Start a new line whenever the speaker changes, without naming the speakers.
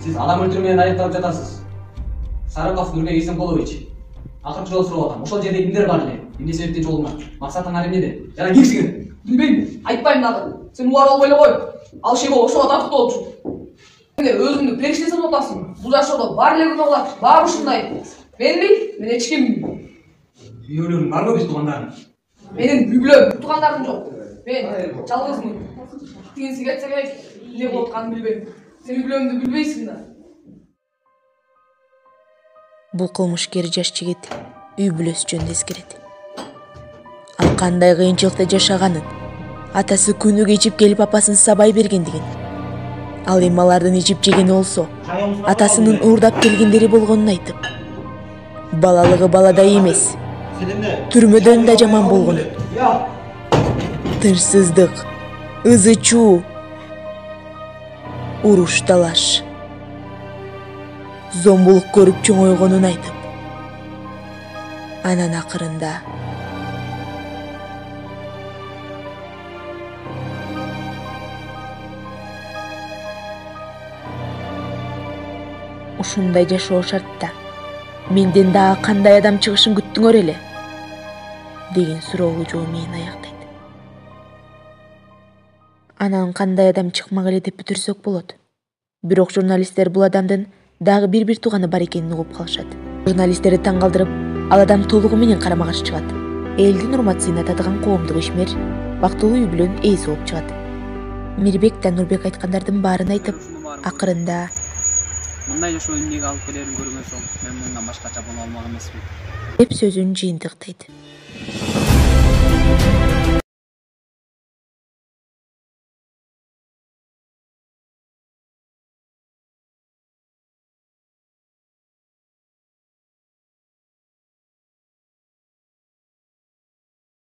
Siz adam öldürmeye ayıplanıp жатасыз. Сарыков Нурбек Эсенкулович. Акыркы жолу сурап атам. Ошол жерде кимдер бар эле? Эмне себептен жолуңар? Максатыңар эмнеде? Жана кимсиңер?
Билбейм. Айтпайм дагы. Сен улар болбой эле кой. Ал Шего ошого тартыктуу болчу. Сен өзүңдү периште санап атасың. Бул жашоодо баары эле күнөө кылат. Баары ушундай. Мен эч ким.
Үйөлөрүң барбы биз туугандарың?
Менин үй-бүлөм, туугандарым жок. Мен жалгызмын. Тигинси кетсе керек. Эмне болуп атканын билбейм. Сен үй-бүлөмдү билбейсиң да.
Бул кылмышкер жаш жигит үй-бүлөсү жөнүндө эскерет. Ал кандай кыйынчылыкта жашаганын, атасы күнүгө ичип келип апасын сабай бергендигин, ал эми алардын ичип жегени болсо атасынын уурдап келгендери болгонун айтып, балалыгы баладай эмес, түрмөдөн да жаман болгонун, тынчсыздык, ызы чуу, уруш талаш, зомбулук көрүп чоңойгонун айтып, анан акырында ушундай жашоо шартта менден дагы кандай адам чыгышын күттүңөр эле деген суроолу жоо менен аяктайт. Анан кандай адам чыкмак эле деп бүтүрсөк болот. Бирок журналисттер бул адамдын дагы бир тууганы бар экенин угуп калышат. Журналисттерди таң калтырып, ал адам толугу менен карама каршы чыгат. Элдин урматсына татыган коомдук ишмер, бактылуу үй бүлөнүн ээси болуп чыгат. Мирбек да Нурбек айткандардын баарын айтып, акырында
мындай жашоо эмнеге алып келерин көргөн соң мен мындан башкача боло алмак эмесмин
деп сөзүн жыйынтыктайт.